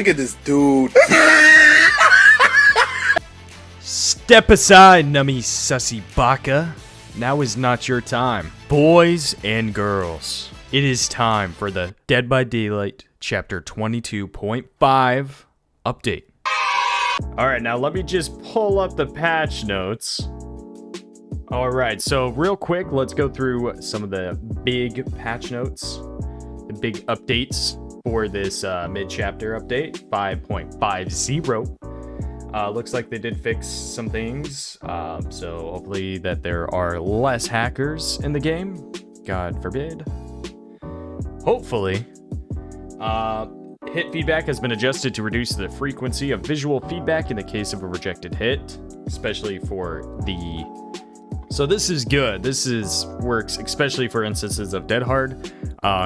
Look at this dude. Step aside, nummy sussy baka. Now is not your time. Boys and girls, it is time for the Dead by Daylight Chapter 22.5 update. Alright, now let me just pull up the patch notes. Alright, so real quick, let's go through some of the big patch notes. The big updates for this mid-chapter update, 5.50. Looks like they did fix some things, so hopefully that there are less hackers in the game. God forbid. Hopefully. Hit feedback has been adjusted to reduce the frequency of visual feedback in the case of a rejected hit, especially for the... So this is good. Works especially for instances of dead hard.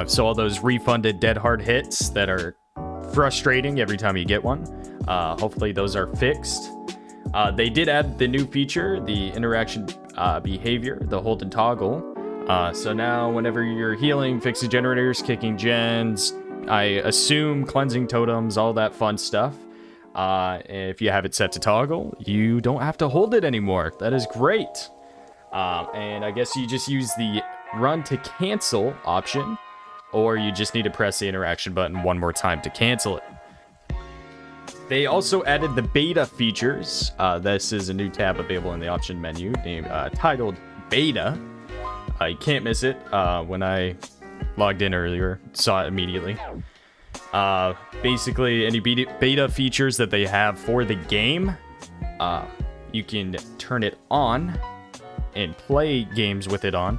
So all those refunded dead hard hits that are frustrating every time you get one. Hopefully those are fixed. They did add the new feature, the interaction behavior, the hold and toggle. So now whenever you're healing, fixing generators, kicking gens, I assume cleansing totems, all that fun stuff. If you have it set to toggle, you don't have to hold it anymore. That is great. And I guess you just use the run to cancel option, or you just need to press the interaction button one more time to cancel it. They also added the beta features. This is a new tab available in the option menu named titled Beta. You can't miss it. When I logged in earlier, saw it immediately. Basically, any beta features that they have for the game, you can turn it on and play games with it on.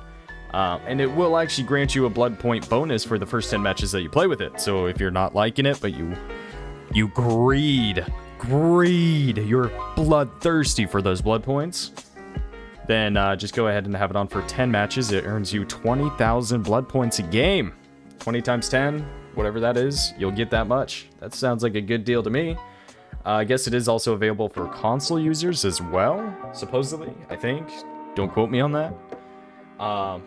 And it will actually grant you a blood point bonus for the first 10 matches that you play with it. So if you're not liking it, but you greed, you're bloodthirsty for those blood points, then just go ahead and have it on for 10 matches. It earns you 20,000 blood points a game. 20 times 10, whatever that is, you'll get that much. That sounds like a good deal to me. I guess it is also available for console users as well, supposedly, I think. Don't quote me on that.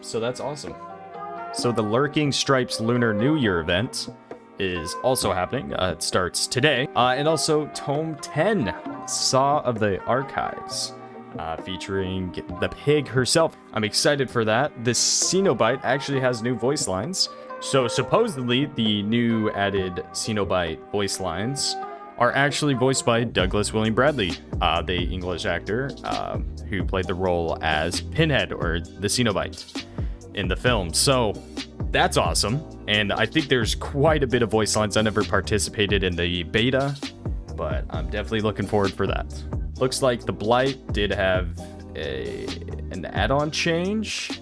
So that's awesome. So the Lurking Stripes Lunar New Year event is also happening. It starts today. And also Tome 10, Saw of the Archives, featuring the pig herself. I'm excited for that. The Cenobite actually has new voice lines. So supposedly the new added Cenobite voice lines are actually voiced by Douglas William Bradley, the English actor who played the role as Pinhead, or the Cenobite, in the film. So that's awesome, and I think there's quite a bit of voice lines. I never participated in the beta, but I'm definitely looking forward for that. Looks like the Blight did have an add-on change.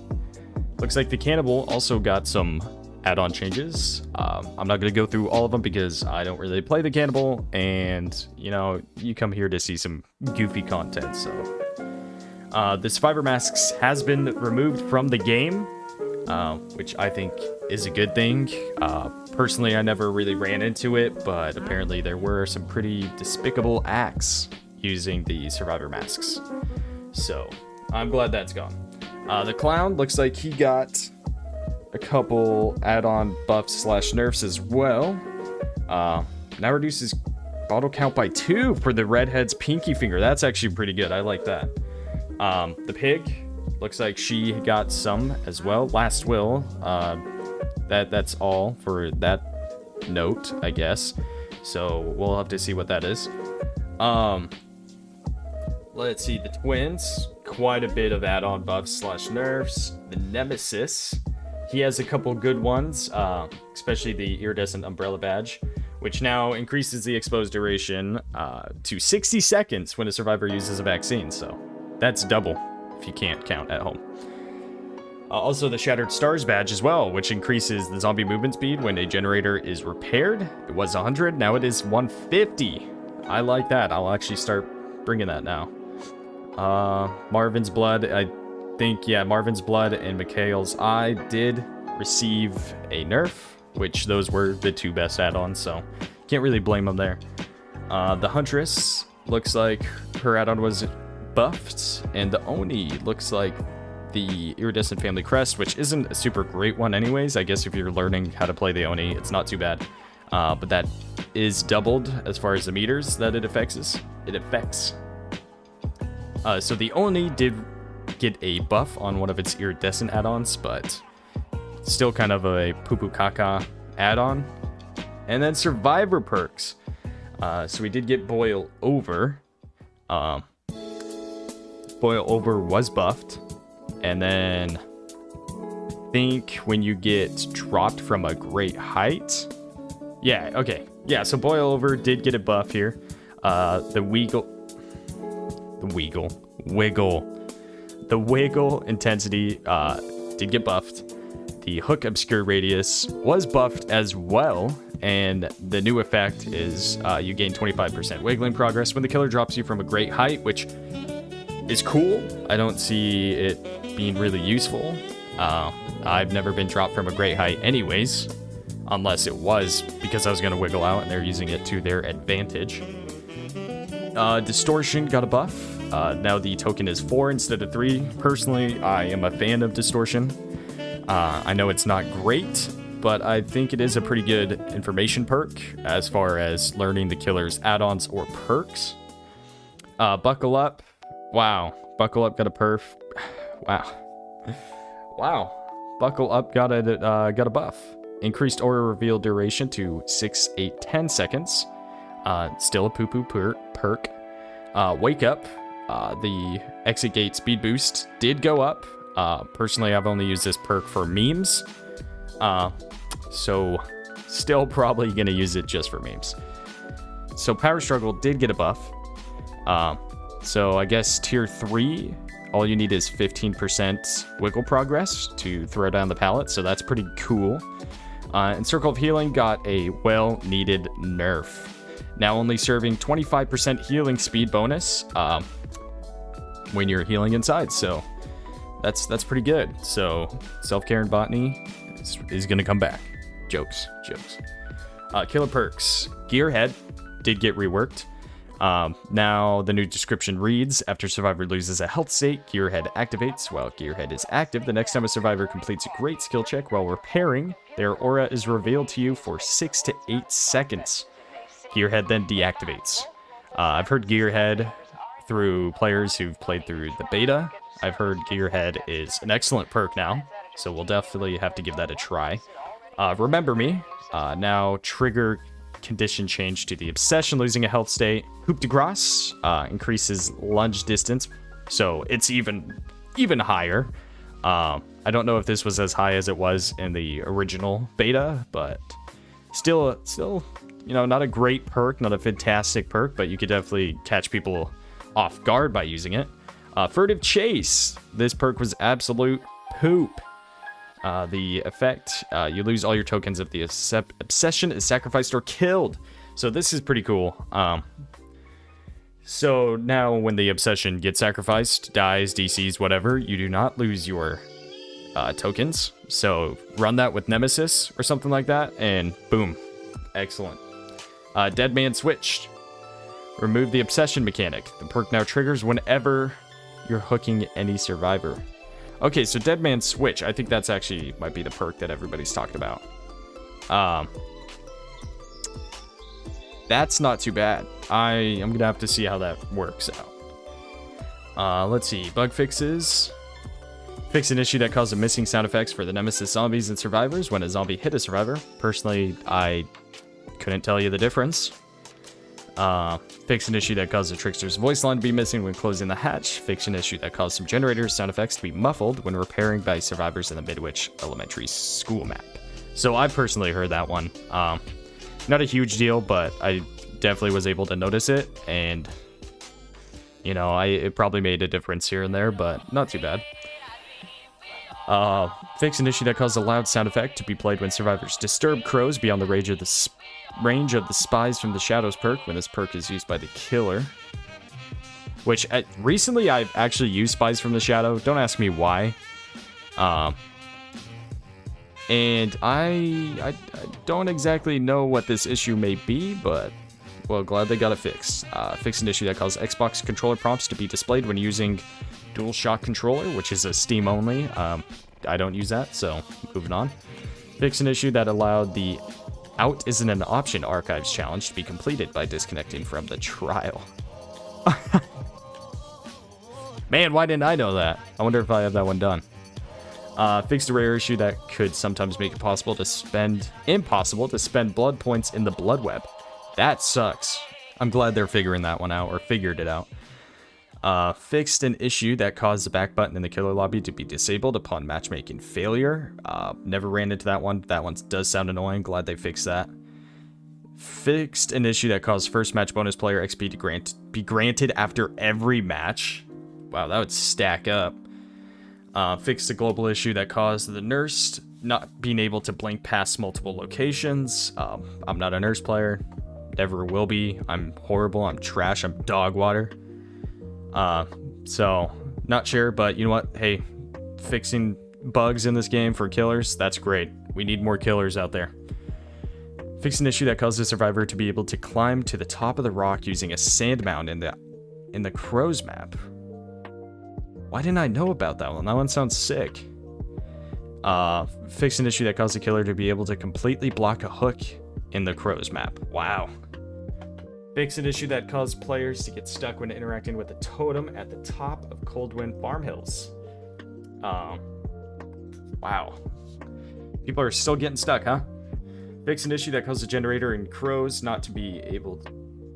Looks like the Cannibal also got some add-on changes. I'm not going to go through all of them because I don't really play the Cannibal, and you know, you come here to see some goofy content. So the Survivor Masks has been removed from the game, which I think is a good thing. Personally, I never really ran into it, but apparently there were some pretty despicable acts using the Survivor Masks, so I'm glad that's gone. The Clown looks like he got a couple add-on buffs / nerfs as well. Now reduces bottle count by 2 for the Redhead's pinky finger. That's actually pretty good. I like that. The Pig looks like she got some as well. Last Will. That's all for that note, I guess. So we'll have to see what that is. Let's see, the Twins. Quite a bit of add-on buffs / nerfs. The Nemesis. He has a couple good ones, especially the iridescent umbrella badge, which now increases the exposed duration to 60 seconds when a survivor uses a vaccine. So that's double if you can't count at home. Also the Shattered Stars badge as well, which increases the zombie movement speed when a generator is repaired. It was 100, now it is 150. I like that. I'll actually start bringing that now. Marvin's Blood, I think, yeah, Marvin's Blood and Mikhail's Eye did receive a nerf, which those were the two best add-ons, so can't really blame them there. The Huntress looks like her add-on was buffed, and the Oni looks like the Iridescent Family Crest, which isn't a super great one anyways. I guess if you're learning how to play the Oni, it's not too bad. But that is doubled as far as the meters that it affects. So the Oni did get a buff on one of its iridescent add-ons, but still kind of a poo-poo caca add-on. And then survivor perks. So we did get Boil Over. Boil Over was buffed. And then I think when you get dropped from a great height. Yeah, okay. Yeah, so Boil Over did get a buff here. The wiggle intensity did get buffed. The hook obscure radius was buffed as well, and the new effect is you gain 25% wiggling progress when the killer drops you from a great height, which is cool. I don't see it being really useful. I've never been dropped from a great height anyways, unless it was because I was going to wiggle out and they're using it to their advantage. Distortion got a buff. Now the token is 4 instead of 3. Personally, I am a fan of Distortion. I know it's not great, but I think it is a pretty good information perk as far as learning the killer's add-ons or perks. Buckle Up. Wow. Buckle Up got a perf. Wow. Buckle Up got a buff. Increased aura reveal duration to 6, 8, 10 seconds. Still a poo-poo perk. Wake Up. The exit gate speed boost did go up. Personally, I've only used this perk for memes. So still probably going to use it just for memes. So Power Struggle did get a buff. So I guess tier 3, all you need is 15% wiggle progress to throw down the pallet. So that's pretty cool. And Circle of Healing got a well-needed nerf. Now only serving 25% healing speed bonus when you're healing inside. So that's pretty good. So self-care and botany is going to come back. Jokes. Killer perks. Gearhead did get reworked. Now the new description reads, after survivor loses a health state, Gearhead activates. While Gearhead is active, the next time a survivor completes a great skill check while repairing, their aura is revealed to you for 6 to 8 seconds. Gearhead then deactivates. I've heard Gearhead through players who've played through the beta. I've heard Gearhead is an excellent perk now, so we'll definitely have to give that a try. Remember Me, now trigger condition change to the obsession, losing a health state. Hoop de Grace increases lunge distance, so it's even higher. I don't know if this was as high as it was in the original beta, but still, you know, not a great perk, not a fantastic perk, but you could definitely catch people off guard by using it. Furtive Chase. This perk was absolute poop. The effect, you lose all your tokens if the obsession is sacrificed or killed. So this is pretty cool. So now when the obsession gets sacrificed, dies, DCs, whatever, you do not lose your tokens. So run that with Nemesis or something like that, and boom. Excellent. Dead Man Switched. Remove the obsession mechanic. The perk now triggers whenever you're hooking any survivor. Okay, so Dead Man Switch. I think that's actually might be the perk that everybody's talking about. That's not too bad. I'm gonna have to see how that works out. Let's see. Bug fixes. Fix an issue that caused missing sound effects for the Nemesis zombies and survivors when a zombie hit a survivor. Personally, I couldn't tell you the difference. Fix an issue that caused the trickster's voice line to be missing when closing the hatch. Fix an issue that caused some generators sound effects to be muffled when repairing by survivors in the Midwich Elementary School map. So I personally heard that one. Not a huge deal, but I definitely was able to notice it, and you know, it probably made a difference here and there, but not too bad. Fix an issue that caused a loud sound effect to be played when survivors disturb crows beyond the range of the Spies from the Shadows perk when this perk is used by the killer. Which, recently I've actually used Spies from the Shadow. Don't ask me why. And I don't exactly know what this issue may be, but, well, glad they got it fixed. Fix an issue that caused Xbox controller prompts to be displayed when using DualShock controller, which is a Steam only. I don't use that, so moving on. Fix an issue that allowed the Out isn't an option archives challenge to be completed by disconnecting from the trial. Man, why didn't I know that? I wonder if I have that one done. Fixed a rare issue that could sometimes make it impossible to spend blood points in the blood web. That sucks. I'm glad they're figuring that one out, or figured it out. Fixed an issue that caused the back button in the killer lobby to be disabled upon matchmaking failure. Never ran into that one. That one does sound annoying. Glad they fixed that. Fixed an issue that caused first match bonus player XP to be granted after every match. Wow, that would stack up. Fixed a global issue that caused the nurse not being able to blink past multiple locations. I'm not a nurse player. Never will be. I'm horrible. I'm trash. I'm dog water. So, not sure, but you know what? Hey, fixing bugs in this game for killers, that's great. We need more killers out there. Fix an issue that caused the survivor to be able to climb to the top of the rock using a sand mound in the crow's map. Why didn't I know about that one? That one sounds sick. Fix an issue that caused the killer to be able to completely block a hook in the crow's map. Wow. Fix an issue that caused players to get stuck when interacting with a totem at the top of Coldwind Farm Hills. Wow. People are still getting stuck, huh? Fix an issue that caused the generator in crows not to be able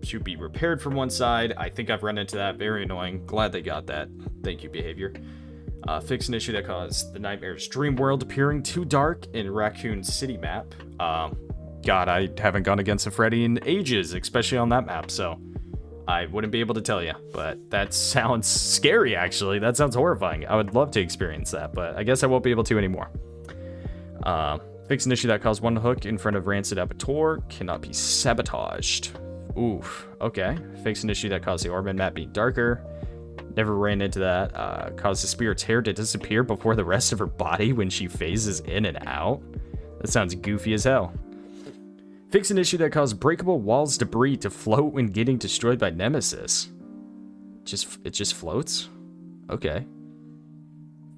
to be repaired from one side. I think I've run into that. Very annoying. Glad they got that. Thank you, behavior. Fix an issue that caused the Nightmare's dream world appearing too dark in Raccoon City map. God, I haven't gone against a Freddy in ages, especially on that map, so I wouldn't be able to tell you. But that sounds scary, actually. That sounds horrifying. I would love to experience that, but I guess I won't be able to anymore. Fix an issue that caused one hook in front of Rancid Abattoir cannot be sabotaged. Oof, okay. Fix an issue that caused the Orban map being darker. Never ran into that. Caused the spirit's hair to disappear before the rest of her body when she phases in and out. That sounds goofy as hell. Fix an issue that caused breakable walls debris to float when getting destroyed by Nemesis. It just floats? Okay.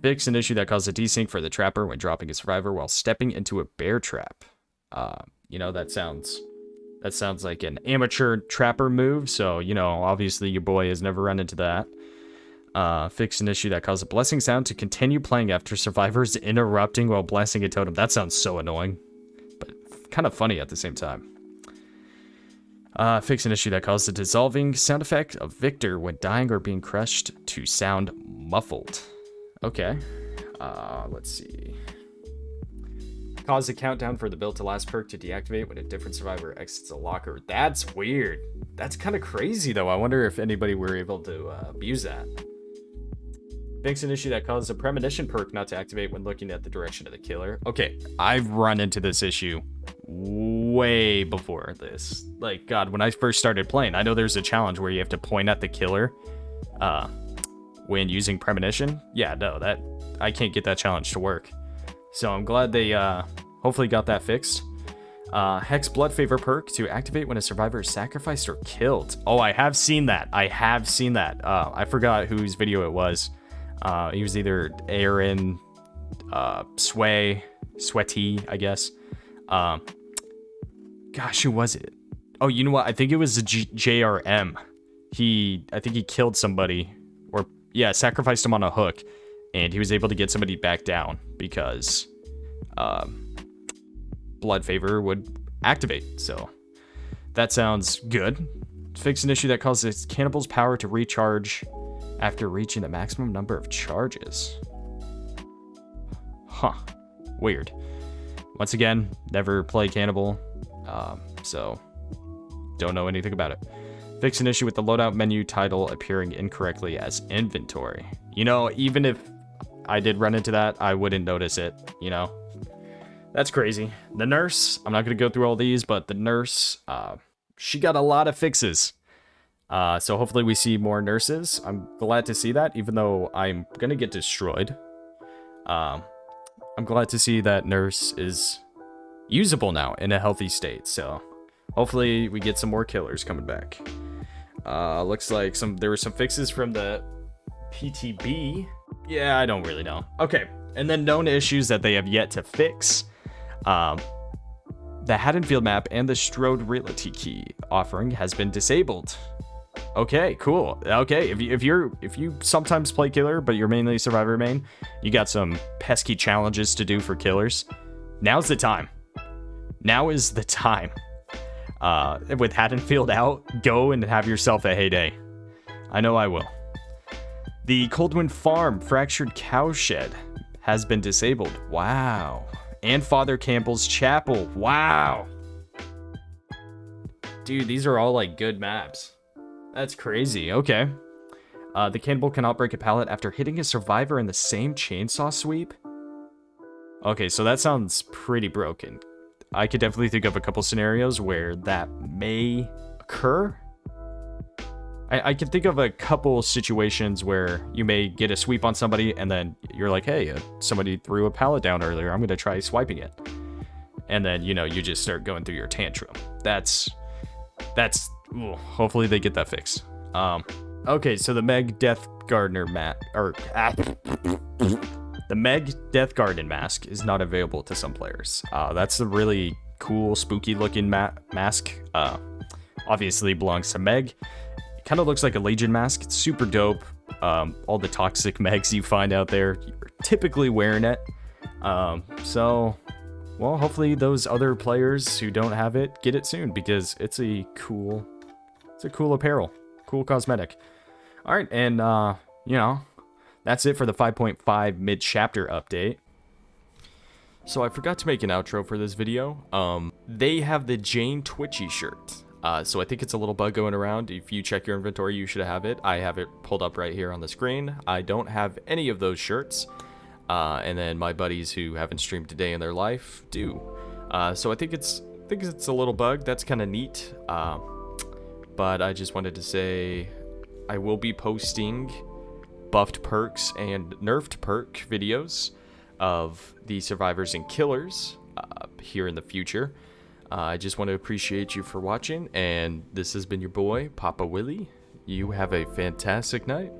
Fix an issue that caused a desync for the trapper when dropping a survivor while stepping into a bear trap. You know, that sounds like an amateur trapper move, so, you know, obviously your boy has never run into that. Fix an issue that caused a blessing sound to continue playing after survivors interrupting while blessing a totem. That sounds so annoying, but kind of funny at the same time. Fix an issue that caused the dissolving sound effect of Victor when dying or being crushed to sound muffled. Okay. Let's see. Cause a countdown for the build to last perk to deactivate when a different survivor exits a locker. That's weird. That's kind of crazy, though. I wonder if anybody were able to abuse that. Fix an issue that caused a premonition perk not to activate when looking at the direction of the killer. Okay, I've run into this issue way before this. Like, God, when I first started playing, I know there's a challenge where you have to point at the killer when using premonition. Yeah, no, I can't get that challenge to work. So I'm glad they hopefully got that fixed. Hex Blood Favor perk to activate when a survivor is sacrificed or killed. Oh, I have seen that. I forgot whose video it was. He was either Aaron, Sweaty, I guess. Gosh, who was it? Oh, you know what? I think it was the JRM. I think he killed somebody, or yeah, sacrificed him on a hook, and he was able to get somebody back down because Blood Favor would activate. So that sounds good. Fix an issue that causes Cannibal's power to recharge after reaching the maximum number of charges. Huh. Weird. Once again, never played Cannibal, so don't know anything about it. Fix an issue with the loadout menu title appearing incorrectly as inventory. You know, even if I did run into that, I wouldn't notice it, you know? That's crazy. The nurse, I'm not going to go through all these, but the nurse, she got a lot of fixes. So hopefully we see more nurses. I'm glad to see that, even though I'm going to get destroyed. I'm glad to see that nurse is usable now in a healthy state. So hopefully we get some more killers coming back. Looks like there were some fixes from the PTB. Yeah, I don't really know. Okay, and then known issues that they have yet to fix. The Haddonfield map and the Strode Realty Key offering has been disabled. Okay, cool. Okay, if you sometimes play killer, but you're mainly survivor main, you got some pesky challenges to do for killers. Now's the time. Now is the time. With Haddonfield out, go and have yourself a heyday. I know I will. The Coldwind Farm Fractured Cowshed has been disabled. Wow. And Father Campbell's Chapel. Wow. Dude, these are all like good maps. That's crazy. Okay. The cannibal cannot break a pallet after hitting a survivor in the same chainsaw sweep. Okay, so that sounds pretty broken. I could definitely think of a couple scenarios where that may occur. I can think of a couple situations where you may get a sweep on somebody and then you're like, hey, somebody threw a pallet down earlier. I'm going to try swiping it. And then, you know, you just start going through your tantrum. That's ooh, hopefully they get that fixed. Okay, so the Meg Death Gardener the Meg Death Garden mask is not available to some players. That's a really cool, spooky looking mask. Obviously belongs to Meg. It kind of looks like a Legion mask. It's super dope. All the toxic Megs you find out there, you're typically wearing it. So, well, hopefully those other players who don't have it get it soon, because it's a cool apparel, cool cosmetic. All right, and you know, that's it for the 5.5 mid-chapter update. So I forgot to make an outro for this video. They have the Jane Twitchy shirt. So I think it's a little bug going around. If you check your inventory, you should have it. I have it pulled up right here on the screen. I don't have any of those shirts. And then my buddies who haven't streamed a day in their life do. So I think it's a little bug. That's kind of neat. But I just wanted to say I will be posting buffed perks and nerfed perk videos of the survivors and killers here in the future. I just want to appreciate you for watching, and this has been your boy, Papa Willie. You have a fantastic night.